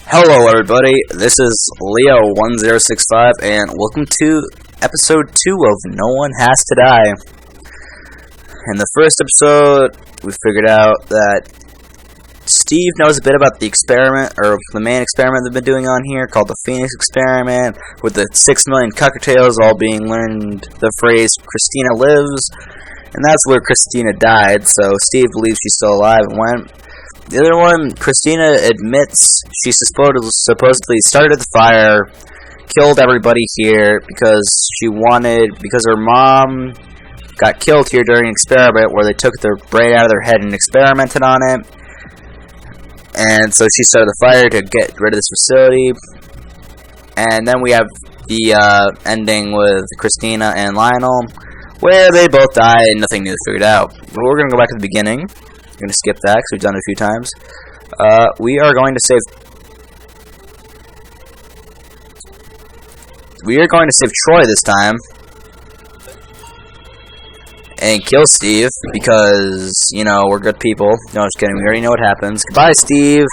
Hello everybody, this is Leo1065 and welcome to episode 2 of No One Has to Die. In the first episode, we figured out that Steve knows a bit about the experiment, or the main experiment they've been doing on here, called the Phoenix Experiment, with the 6 million cocktails all being learned the phrase, Christina lives, and that's where Christina died, so Steve believes she's still alive and went. The other one, Christina admits she supposedly started the fire, killed everybody here because her mom got killed here during an experiment where they took their brain out of their head and experimented on it. And so she started the fire to get rid of this facility. And then we have the ending with Christina and Lionel, where they both die and nothing new is figured out. But we're going to go back to the beginning. I'm going to skip that because we've done it a few times. We are going to save Troy this time. And kill Steve because, you know, we're good people. No, just kidding. We already know what happens. Goodbye, Steve.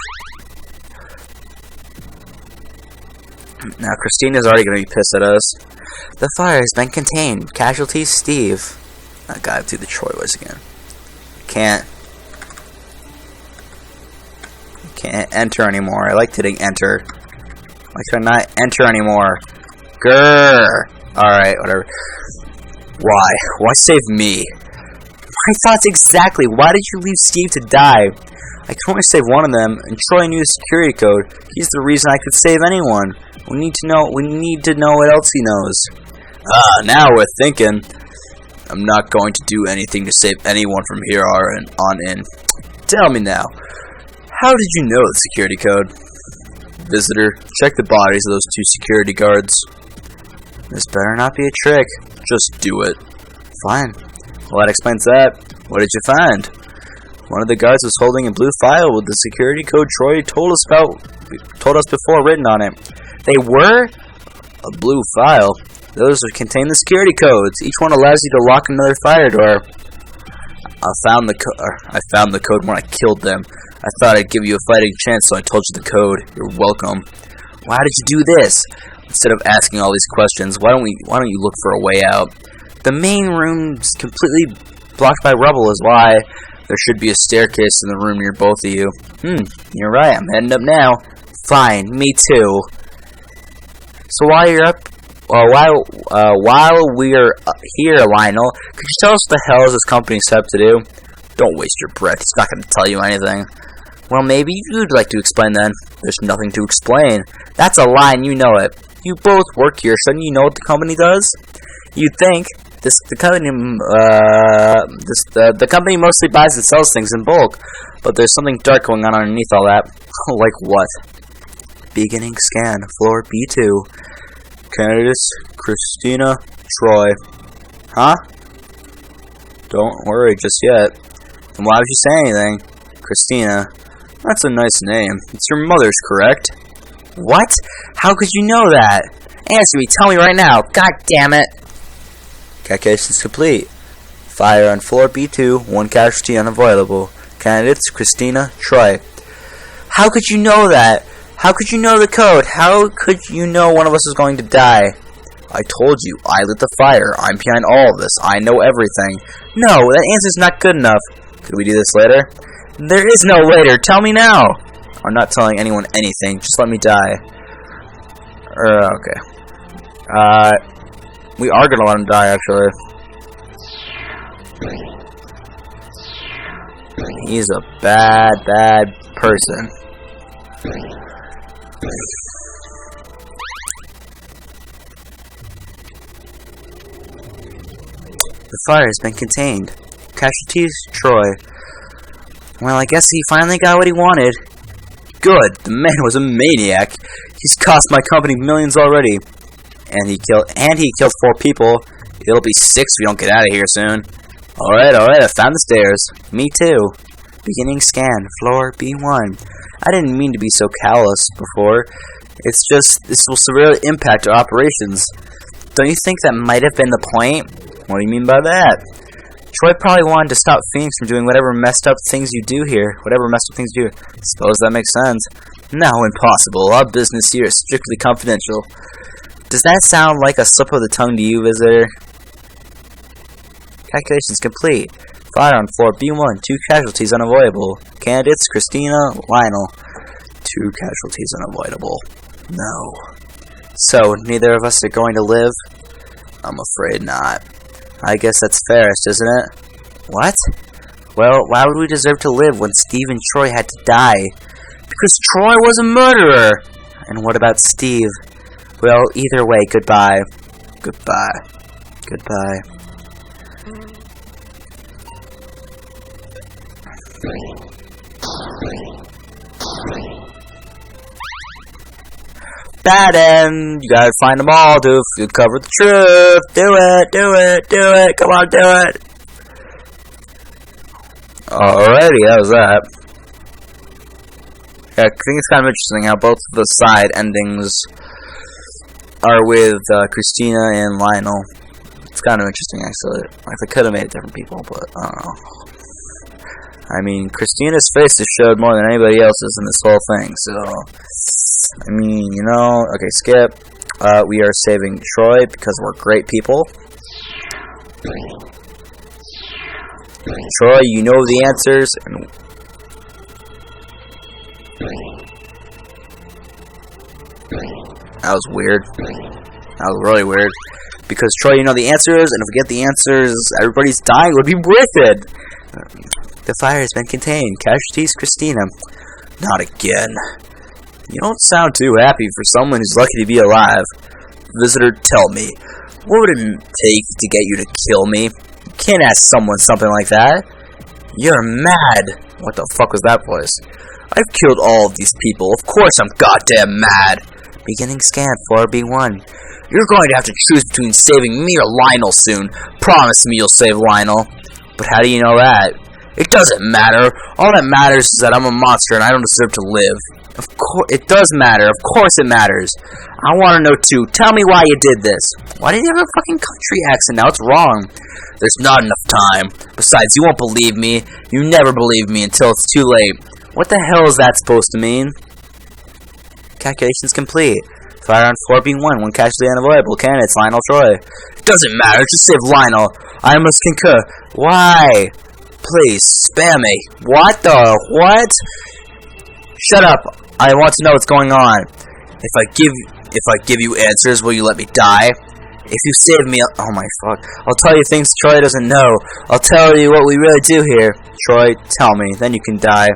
Now, Christina's already going to be pissed at us. The fire has been contained. Casualties, Steve. I gotta do the Troy voice again. Can't enter anymore. I like hitting enter. Why can I not enter anymore? Grrr. Alright, whatever. Why? Why save me? My thoughts exactly. Why did you leave Steve to die? I could only save one of them, and Troy knew the security code. He's the reason I could save anyone. We need to know what else he knows. Now we're thinking. I'm not going to do anything to save anyone from here on in. Tell me now. How did you know the security code? Visitor, check the bodies of those 2 security guards. This better not be a trick. Just do it. Fine. Well, that explains that. What did you find? One of the guards was holding a blue file with the security code Troy told us before written on it. They were? A blue file. Those contain the security codes. Each one allows you to lock another fire door. I found the code when I killed them. I thought I'd give you a fighting chance, so I told you the code. You're welcome. Why did you do this? Instead of asking all these questions, why don't you look for a way out? The main room's completely blocked by rubble is why. There should be a staircase in the room near both of you. You're right. I'm heading up now. Fine, me too. So while you're up, while we're here, Lionel, could you tell us what the hell is this company set up to do? Don't waste your breath. He's not going to tell you anything. Well, maybe you'd like to explain then. There's nothing to explain. That's a lie, and you know it. You both work here. Shouldn't you know what the company does? You'd think the company mostly buys and sells things in bulk, but there's something dark going on underneath all that. Like what? Beginning scan, floor B2. Candidates, Christina, Troy. Huh? Don't worry just yet. And why would you say anything? Christina. That's a nice name. It's your mother's, correct? What? How could you know that? Answer me. Tell me right now. God damn it. Calculations complete. Fire on floor B2. 1 casualty unavoidable. Candidates, Christina, Troy. How could you know that? How could you know the code? How could you know one of us is going to die? I told you. I lit the fire. I'm behind all of this. I know everything. No, that answer's not good enough. Could we do this later? There is no later. Tell me now. I'm not telling anyone anything. Just let me die. Okay. We are gonna let him die, actually. He's a bad person. The fire has been contained. Casualties, Troy. Well, I guess he finally got what he wanted. Good. The man was a maniac. He's cost my company millions already. And he killed 4 people. It'll be 6 if we don't get out of here soon. Alright, I found the stairs. Me too. Beginning scan, floor B1. I didn't mean to be so callous before. It's just, this will severely impact our operations. Don't you think that might have been the point? What do you mean by that? Troy probably wanted to stop Phoenix from doing whatever messed up things you do here. Suppose that makes sense. No, impossible. Our business here is strictly confidential. Does that sound like a slip of the tongue to you, visitor? Calculations complete. Fire on floor B1. 2 casualties unavoidable. Candidates, Christina, Lionel. 2 casualties unavoidable. No. So, neither of us are going to live? I'm afraid not. I guess that's fairest, isn't it? What? Well, why would we deserve to live when Steve and Troy had to die? Because Troy was a murderer! And what about Steve? Well, either way, goodbye. Goodbye. Goodbye. Bad end! You gotta find them all to cover the truth! Do it! Do it! Do it! Come on, do it! Alrighty, that was that. Yeah, I think it's kind of interesting how both of the side endings are with Christina and Lionel. It's kind of interesting, actually. Like, they could have made it different people, but I don't know. I mean, Christina's face is showed more than anybody else's in this whole thing, so... I mean, you know... Okay, skip. We are saving Troy because we're great people. Troy, you know the answers, and... That was weird. That was really weird. Because, Troy, you know the answers, and if we get the answers, everybody's dying. It would be worth it! The fire has been contained. Casualties, Christina. Not again. You don't sound too happy for someone who's lucky to be alive. Visitor, tell me. What would it take to get you to kill me? You can't ask someone something like that. You're mad. What the fuck was that voice? I've killed all of these people. Of course I'm goddamn mad. Beginning scan 4B1. You're going to have to choose between saving me or Lionel soon. Promise me you'll save Lionel. But how do you know that? It doesn't matter. All that matters is that I'm a monster and I don't deserve to live. Of course, it does matter. Of course it matters. I want to know too. Tell me why you did this. Why did you have a fucking country accent? Now it's wrong. There's not enough time. Besides, you won't believe me. You never believe me until it's too late. What the hell is that supposed to mean? Calculations complete. Fire on 4B1. 1 casualty unavoidable. Candidates, Lionel, Troy. It doesn't matter. Just save Lionel. I must concur. Why? Please, spare me. What the? What? Shut up. I want to know what's going on. If I give you answers, will you let me die? If you save me, oh my fuck. I'll tell you things Troy doesn't know. I'll tell you what we really do here. Troy, tell me. Then you can die.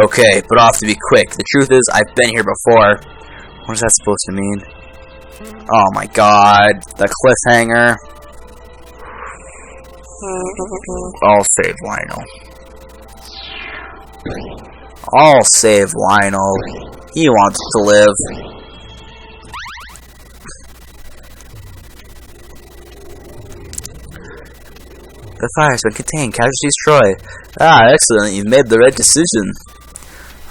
Okay, but I'll have to be quick. The truth is, I've been here before. What is that supposed to mean? Oh my god. The cliffhanger. I'll save Lionel. I'll save Lionel. He wants to live. The fire has been contained. Casualties, Troy. Ah, excellent. You've made the right decision.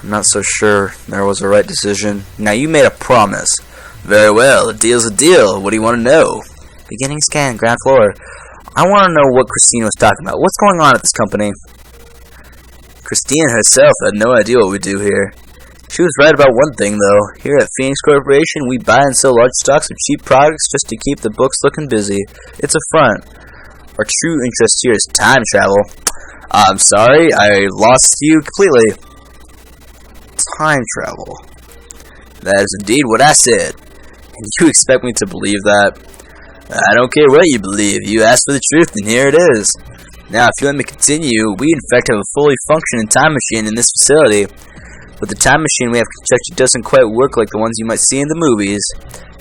I'm not so sure there was a right decision. Now, you made a promise. Very well. A deal's a deal. What do you want to know? Beginning scan, ground floor. I want to know what Christina was talking about. What's going on at this company? Christina herself had no idea what we do here. She was right about one thing, though. Here at Phoenix Corporation, we buy and sell large stocks of cheap products just to keep the books looking busy. It's a front. Our true interest here is time travel. I'm sorry, I lost you completely. Time travel. That is indeed what I said. And you expect me to believe that? I don't care what you believe. You asked for the truth, and here it is. Now, if you let me continue, we in fact have a fully functioning time machine in this facility. But the time machine we have constructed doesn't quite work like the ones you might see in the movies.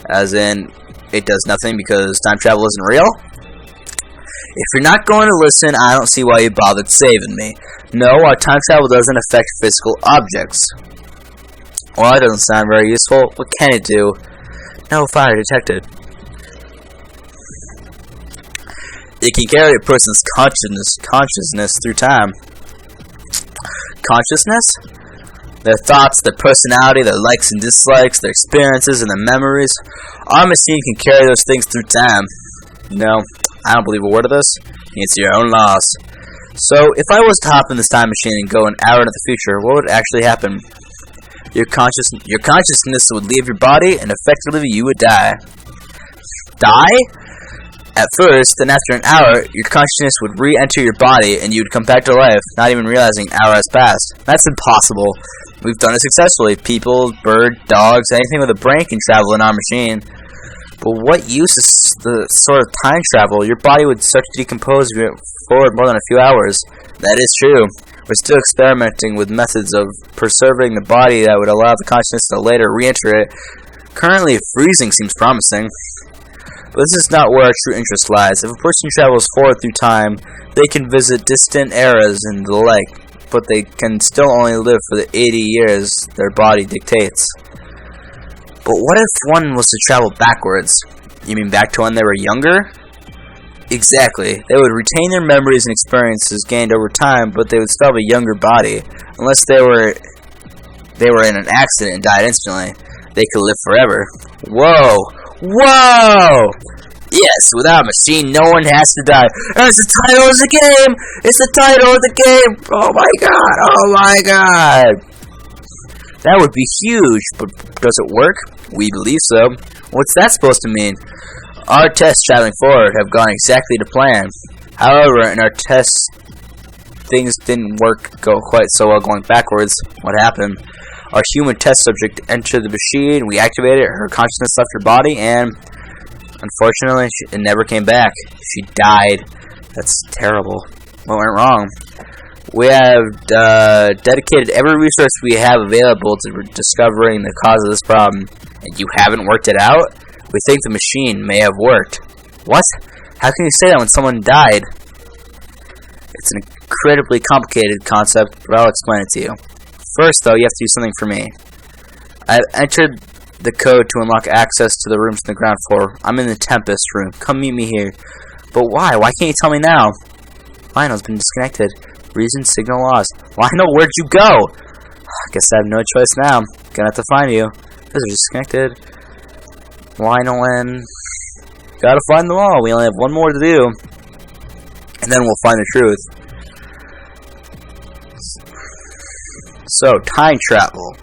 As in, it does nothing because time travel isn't real? If you're not going to listen, I don't see why you bothered saving me. No, our time travel doesn't affect physical objects. Well, that doesn't sound very useful. What can it do? No fire detected. It can carry a person's consciousness through time. Consciousness? Their thoughts, their personality, their likes and dislikes, their experiences and their memories. Our machine can carry those things through time. No, I don't believe a word of this. It's your own loss. So, if I was to hop in this time machine and go an hour into the future, what would actually happen? your consciousness would leave your body, and effectively you would die. Die? At first, then after an hour, your consciousness would re-enter your body, and you would come back to life, not even realizing an hour has passed. That's impossible. We've done it successfully. People, birds, dogs, anything with a brain can travel in our machine. But what use is the sort of time travel? Your body would start to decompose if you went forward more than a few hours. That is true. We're still experimenting with methods of preserving the body that would allow the consciousness to later re-enter it. Currently, freezing seems promising. But this is not where our true interest lies. If a person travels forward through time, they can visit distant eras and the like, but they can still only live for the 80 years their body dictates. But what if one was to travel backwards? You mean back to when they were younger? Exactly. They would retain their memories and experiences gained over time, but they would still have a younger body. Unless they were in an accident and died instantly. They could live forever. Whoa! Whoa! Yes, without a machine, no one has to die. That's the title of the game! It's the title of the game! Oh my god! Oh my god! That would be huge, but does it work? We believe so. What's that supposed to mean? Our tests traveling forward have gone exactly to plan. However, in our tests, things didn't go quite so well going backwards. What happened? Our human test subject entered the machine, we activated it, her consciousness left her body, and unfortunately, it never came back. She died. That's terrible. What went wrong? We have dedicated every resource we have available to discovering the cause of this problem. And you haven't worked it out? We think the machine may have worked. What? How can you say that when someone died? It's an incredibly complicated concept, but I'll explain it to you. First, though, you have to do something for me. I've entered the code to unlock access to the rooms on the ground floor. I'm in the Tempest room. Come meet me here. But why? Why can't you tell me now? Lionel's been disconnected. Reason, signal lost. Lionel, where'd you go? I guess I have no choice now. Gonna have to find you. Those are disconnected. Lionel and... Gotta find them all. We only have one more to do. And then we'll find the truth. So, time travel.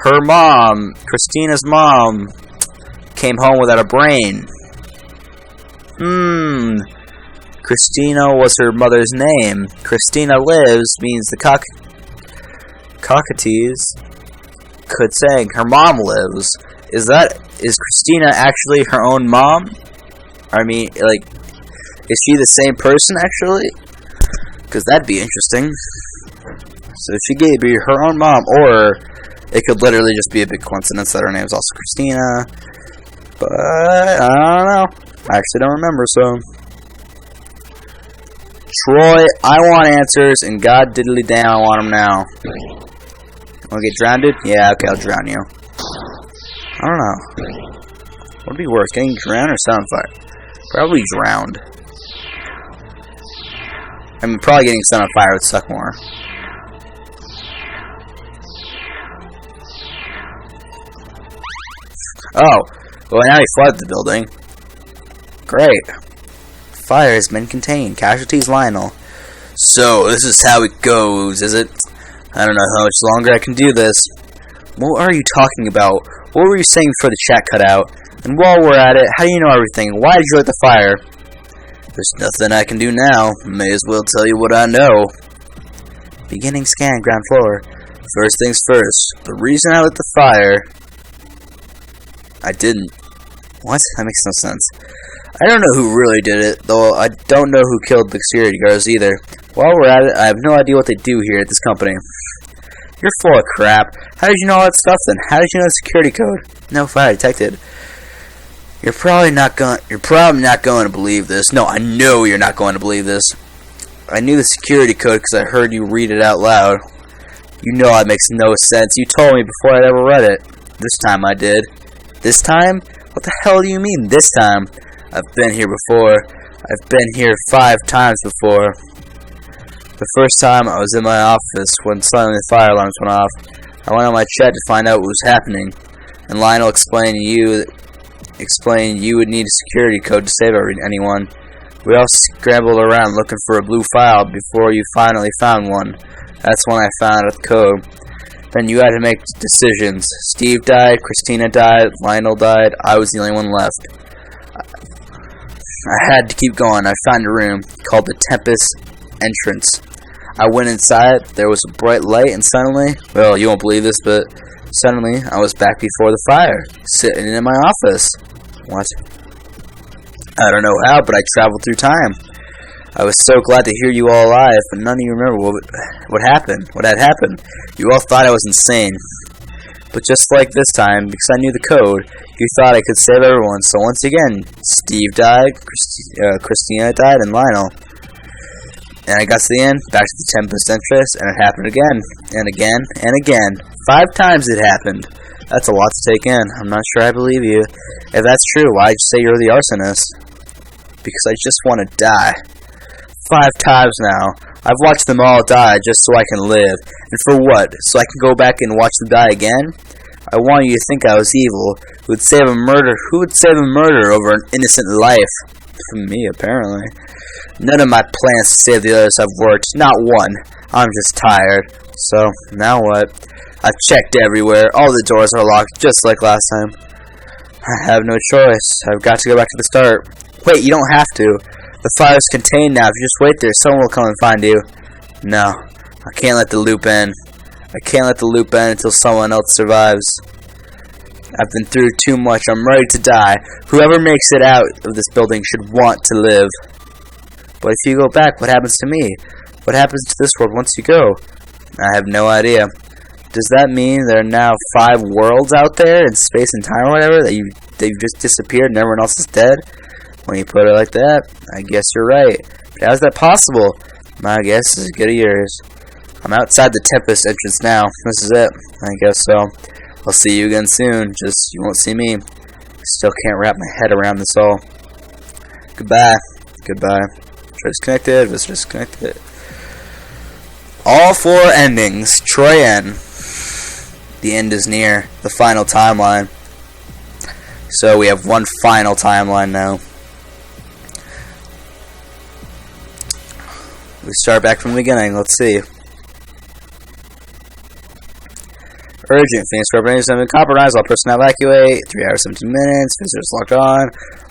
Her mom, Christina's mom, came home without a brain. Christina was her mother's name. Christina lives means the cockatoos could sing. Her mom lives. Is Christina actually her own mom? I mean, like, is she the same person actually? Because that'd be interesting. So she could be her own mom, or it could literally just be a big coincidence that her name is also Christina. But I don't know. I actually don't remember, so. Troy, I want answers, and god diddly damn, I want them now. Wanna get drowned? Yeah, okay, I'll drown you. I don't know. What would be worse, getting drowned or set on fire? Probably drowned. I mean, probably getting set on fire would suck more. Oh, well now he flooded the building. Great. Fire has been contained. Casualties, Lionel. So, this is how it goes, is it? I don't know how much longer I can do this. What are you talking about? What were you saying before the chat cut out? And while we're at it, how do you know everything? Why did you light the fire? There's nothing I can do now. May as well tell you what I know. Beginning scan, ground floor. First things first. The reason I lit the fire... I didn't. What? That makes no sense. I don't know who really did it, though I don't know who killed the security guards either. While we're at it, I have no idea what they do here at this company. You're full of crap. How did you know all that stuff then? How did you know the security code? No fire detected. You're probably not going to believe this. No, I know you're not going to believe this. I knew the security code because I heard you read it out loud. You know it makes no sense. You told me before I'd ever read it. This time I did. This time? What the hell do you mean, this time? I've been here before. I've been here 5 times before. The first time I was in my office when suddenly the fire alarms went off. I went on my chat to find out what was happening. And Lionel explained you would need a security code to save anyone. We all scrambled around looking for a blue file before you finally found one. That's when I found out the code. Then you had to make decisions. Steve died, Christina died, Lionel died, I was the only one left. I had to keep going. I found a room called the Tempest Entrance. I went inside, there was a bright light, and suddenly, well, you won't believe this, but suddenly I was back before the fire, sitting in my office. What? I don't know how, but I traveled through time. I was so glad to hear you all alive, but none of you remember what happened, what had happened. You all thought I was insane. But just like this time, because I knew the code, you thought I could save everyone. So once again, Steve died, Christina died, and Lionel. And I got to the end, back to the Tempest Entrance, and it happened again, and again, and again. 5 times it happened. That's a lot to take in. I'm not sure I believe you. If that's true, why'd you say you're the arsonist? Because I just want to die. 5 times now. I've watched them all die just so I can live. And for what? So I can go back and watch them die again? I want you to think I was evil. Who would save a murder? Who would save a murder over an innocent life? Me, apparently. None of my plans to save the others have worked. Not one. I'm just tired. So, now what? I've checked everywhere. All the doors are locked, just like last time. I have no choice. I've got to go back to the start. Wait, you don't have to. The fire's contained now. If you just wait there, someone will come and find you. No. I can't let the loop end. I can't let the loop end until someone else survives. I've been through too much. I'm ready to die. Whoever makes it out of this building should want to live. But if you go back, what happens to me? What happens to this world once you go? I have no idea. Does that mean there are now 5 worlds out there in space and time or whatever that they've just disappeared and everyone else is dead? When you put it like that, I guess you're right. But how is that possible? My guess is as good as yours. I'm outside the Tempest Entrance now. This is it. I guess so. I'll see you again soon. Just, you won't see me. Still can't wrap my head around this all. Goodbye. Goodbye. Disconnected. Visitor disconnected. All 4 endings. Troy N. The end is near. The final timeline. So we have one final timeline now. We start back from the beginning. Let's see. Urgent. Phoenix Corporation have been compromised. All personnel evacuate. 3 hours, 17 minutes. Visitors locked on.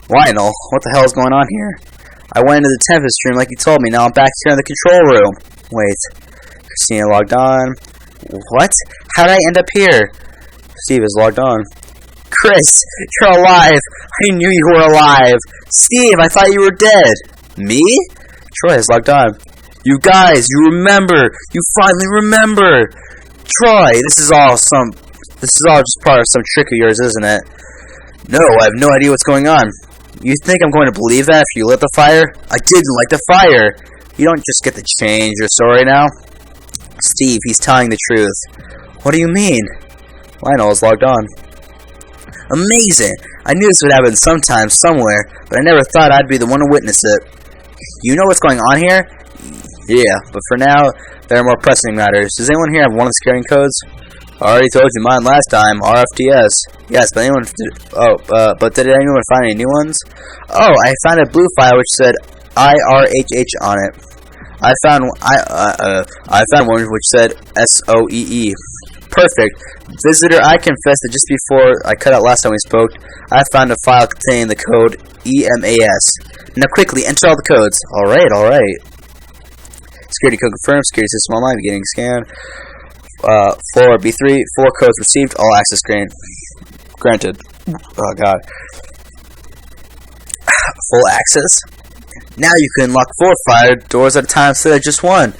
Lionel, what the hell is going on here? I went into the Tempest room like you told me. Now I'm back here in the control room. Wait. Christina logged on. What? How did I end up here? Steve is logged on. Chris, you're alive. I knew you were alive. Steve, I thought you were dead. Me? Troy is logged on. You guys, you remember. You finally remember. Troy, this is all just part of some trick of yours, isn't it? No, I have no idea what's going on. You think I'm going to believe that if you lit the fire? I didn't light the fire. You don't just get to change your story now. Steve, he's telling the truth. What do you mean? Lionel is logged on. Amazing! I knew this would happen sometime, somewhere, but I never thought I'd be the one to witness it. You know what's going on here? Yeah, but for now, there are more pressing matters. Does anyone here have one of the scaring codes? I already told you mine last time, RFTS. Yes, but but did anyone find any new ones? Oh, I found a blue file which said IRHH on it. I found one which said SOEE. Perfect. Visitor, I confess that just before I cut out last time we spoke, I found a file containing the code EMAS. Now quickly, enter all the codes. Alright. Security code confirmed. Security system online. Beginning scan. Floor B3. 4 codes received. All access granted. Oh god. Full access? Now you can unlock 4 fire doors at a time instead of just 1.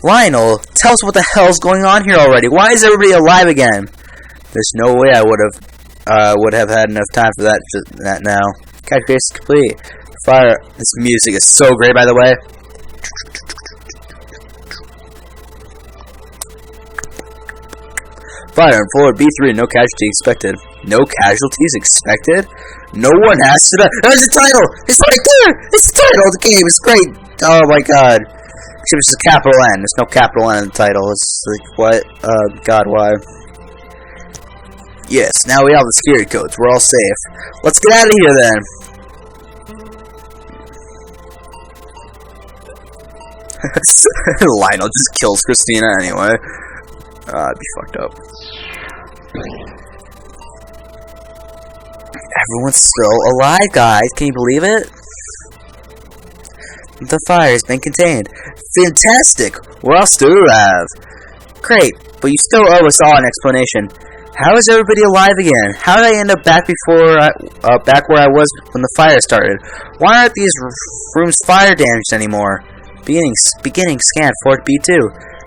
Lionel, tell us what the hell's going on here already. Why is everybody alive again? There's no way I would have had enough time for that now. Calculation complete. Fire. This music is so great, by the way. Fire on floor B3. No casualties expected. No casualties expected? No one has to die. There's the title! It's right there! It's the title of the game! It's great! Oh my god. Except it's a capital N. There's no capital N in the title. It's like, what? God, why? Yes, now we have the security codes. We're all safe. Let's get out of here then. Lionel just kills Christina anyway. I'd be fucked up. Everyone's still alive, guys. Can you believe it? The fire's been contained. Fantastic! We're all still alive. Great, but you still owe us all an explanation. How is everybody alive again? How did I end up back where I was when the fire started? Why aren't these rooms fire damaged anymore? Beginning scan 4B2.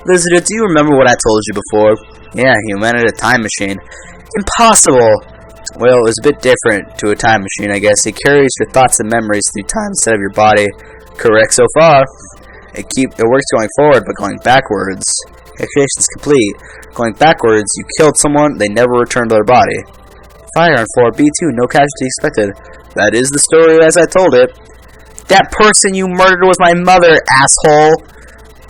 Visitor, do you remember what I told you before? Yeah, you invented a time machine. Impossible! Well, it was a bit different to a time machine, I guess. It carries your thoughts and memories through time instead of your body. Correct so far. It works going forward, but going backwards. Calculations complete. Going backwards, you killed someone, they never returned to their body. Fire on 4B2, no casualty expected. That is the story as I told it. That person you murdered was my mother, asshole!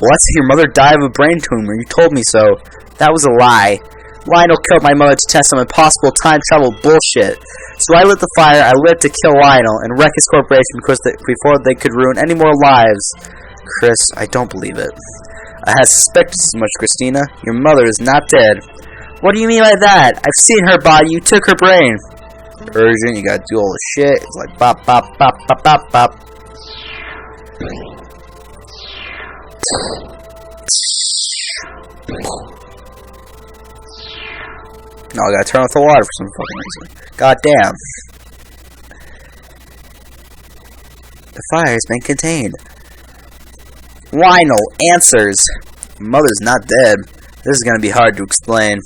What? Your mother died of a brain tumor. You told me so. That was a lie. Lionel killed my mother to test some impossible time travel bullshit. So I lit the fire, I lit to kill Lionel and wreck his corporation before they could ruin any more lives. Chris, I don't believe it. I had suspected as much, Christina. Your mother is not dead. What do you mean by that? I've seen her body. You took her brain. Urgent, you gotta do all the shit. It's like bop, bop, bop, bop, bop, bop. No, I gotta turn off the water for some fucking reason. God damn. The fire has been contained. Lionel, answers! Mother's not dead. This is gonna be hard to explain.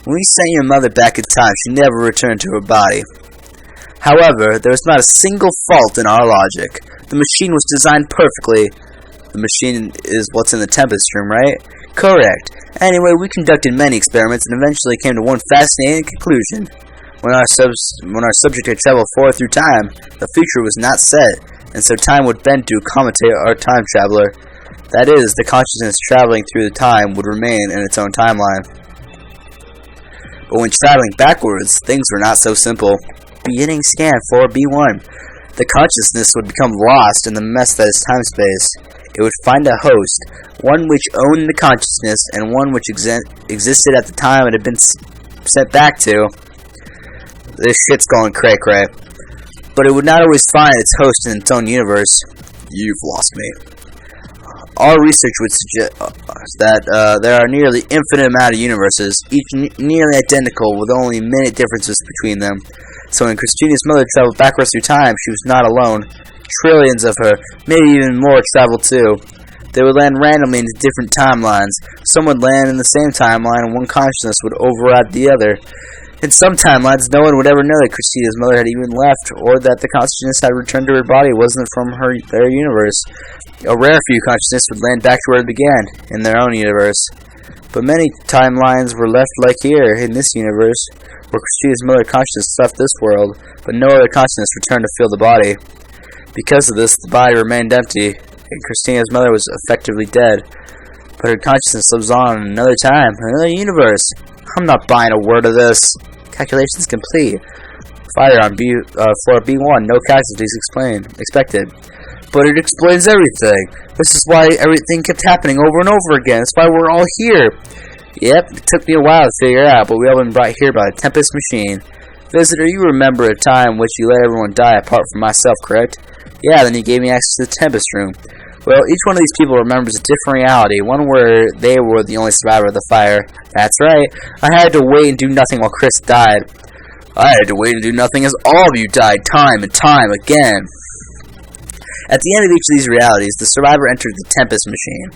When we sent your mother back in time, she never returned to her body. However, there was not a single fault in our logic. The machine was designed perfectly. The machine is what's in the Tempest room, right? Correct. Anyway, we conducted many experiments and eventually came to one fascinating conclusion. When our subject had traveled forward through time, the future was not set, and so time would bend to accommodate our time traveler. That is, the consciousness traveling through the time would remain in its own timeline. But when traveling backwards, things were not so simple. Beginning scan 4B1. The consciousness would become lost in the mess that is time-space. It would find a host, one which owned the consciousness, and one which existed at the time it had been sent back to. This shit's going cray-cray. But it would not always find its host in its own universe. You've lost me. Our research would suggest that there are nearly infinite amount of universes, each nearly identical with only minute differences between them. So when Christina's mother traveled backwards through time, she was not alone. Trillions of her, maybe even more, traveled too. They would land randomly into different timelines. Some would land in the same timeline, and one consciousness would override the other. In some timelines, no one would ever know that Christina's mother had even left, or that the consciousness had returned to her body wasn't from their universe. A rare few consciousness would land back to where it began, in their own universe. But many timelines were left like here, in this universe, where Christina's mother consciousness left this world, but no other consciousness returned to fill the body. Because of this, the body remained empty, and Christina's mother was effectively dead. But her consciousness lives on in another time, another universe. I'm not buying a word of this. Calculations complete. Fire on 4B1. No casualties expected. But it explains everything. This is why everything kept happening over and over again. That's why we're all here. Yep, it took me a while to figure out, but we all been brought here by the Tempest machine. Visitor, you remember a time in which you let everyone die apart from myself, correct? Yeah, then you gave me access to the Tempest room. Well, each one of these people remembers a different reality, one where they were the only survivor of the fire. That's right. I had to wait and do nothing while Chris died. I had to wait and do nothing as all of you died time and time again. At the end of each of these realities, the survivor entered the Tempest machine,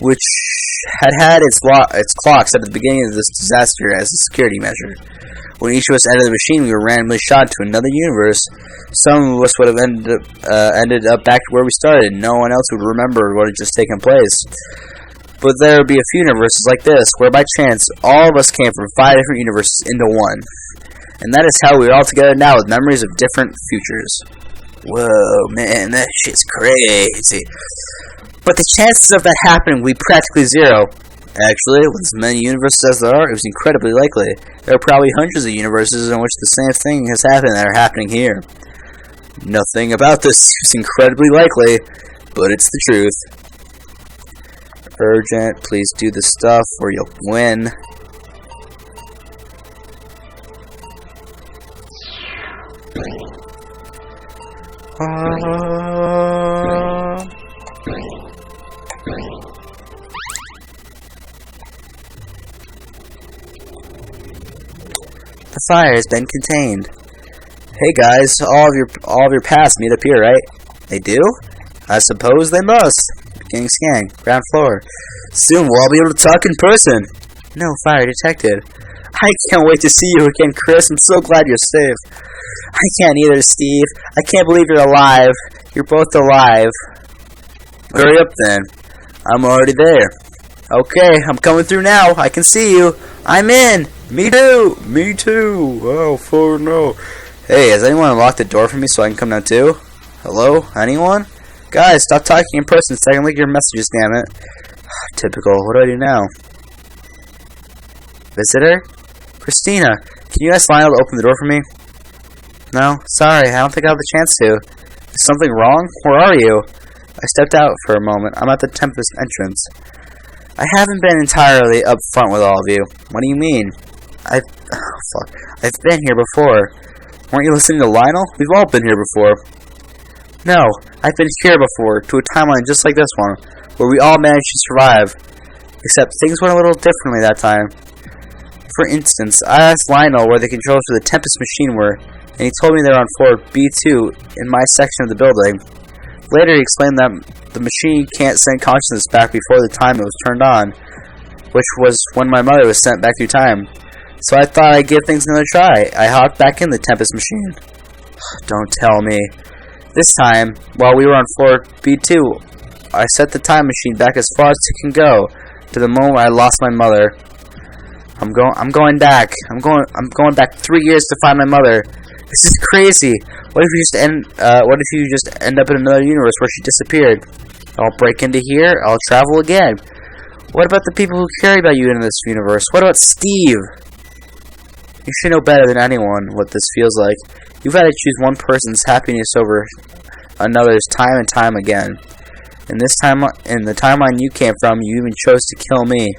which had its clock set at the beginning of this disaster as a security measure. When each of us entered the machine, we were randomly shot to another universe. Some of us would have ended up back to where we started. No one else would remember what had just taken place. But there would be a few universes like this, where by chance, all of us came from 5 different universes into one. And that is how we're all together now with memories of different futures. Whoa, man, that shit's crazy. But the chances of that happening would be practically zero. Actually, with as many universes as there are, it was incredibly likely. There are probably hundreds of universes in which the same thing has happened that are happening here. Nothing about this is incredibly likely, but it's the truth. Urgent, please do the stuff or you'll win. The fire has been contained. Hey guys, all of your paths meet up here, right? They do? I suppose they must. Beginning scan, ground floor. Soon we'll all be able to talk in person. No fire detected. I can't wait to see you again, Chris. I'm so glad you're safe. I can't either, Steve. I can't believe you're alive. You're both alive. Hurry up then. I'm already there. Okay, I'm coming through now. I can see you. I'm in. Me too. Me too. Oh, for no. Hey, has anyone unlocked the door for me so I can come down too? Hello? Anyone? Guys, stop talking in person so I can look at your messages, damn it. Typical. What do I do now? Visitor? Christina, can you ask Lionel to open the door for me? No? Sorry, I don't think I have the chance to. Is something wrong? Where are you? I stepped out for a moment. I'm at the Tempest entrance. I haven't been entirely upfront with all of you. What do you mean? I've been here before. Weren't you listening to Lionel? We've all been here before. No, I've been here before, to a timeline just like this one, where we all managed to survive. Except things went a little differently that time. For instance, I asked Lionel where the controls for the Tempest machine were, and he told me they were on floor B2 in my section of the building. Later he explained that the machine can't send consciousness back before the time it was turned on, which was when my mother was sent back through time. So I thought I'd give things another try. I hopped back in the Tempest machine. Don't tell me. This time, while we were on floor B2, I set the time machine back as far as it can go, to the moment I lost my mother. I'm going back. I'm going back 3 years to find my mother. This is crazy. What if you just end up in another universe where she disappeared? I'll break into here. I'll travel again. What about the people who care about you in this universe? What about Steve? You should know better than anyone what this feels like. You've had to choose one person's happiness over another's time and time again. In the timeline you came from, you even chose to kill me.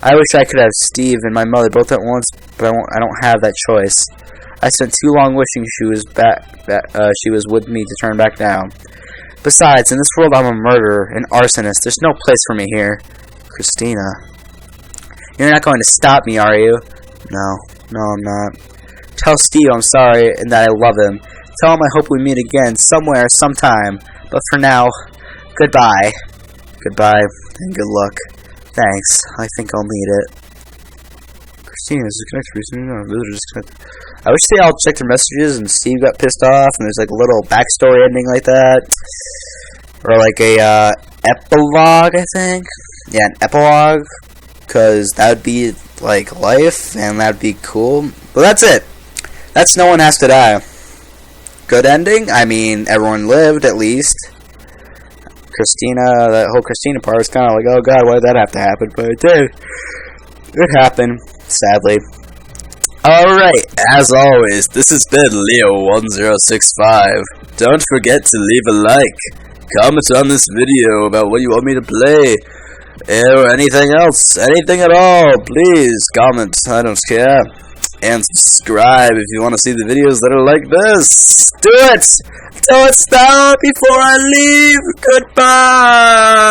I wish I could have Steve and my mother both at once, but I don't have that choice. I spent too long wishing she was with me to turn back now. Besides, in this world I'm a murderer, an arsonist. There's no place for me here. Christina. You're not going to stop me, are you? No, I'm not. Tell Steve I'm sorry and that I love him. Tell him I hope we meet again, somewhere, sometime. But for now, goodbye. Goodbye, and good luck. Thanks. I think I'll need it. Christina is disconnected recently. No, visitor disconnected. I wish they all checked their messages and Steve got pissed off and there's like a little backstory ending like that. Or like a epilogue, I think. Yeah, an epilogue. Because that would be like life and that would be cool. But that's it. That's No One Has to Die. Good ending. I mean, everyone lived at least. Christina, that whole Christina part was kind of like, oh god, why did that have to happen? But it did. It happened, sadly. Alright, as always, this has been Leo1065. Don't forget to leave a like, comment on this video about what you want me to play, or anything else, anything at all, please comment, I don't care. And subscribe if you want to see the videos that are like this. Do it! Don't stop before I leave! Goodbye!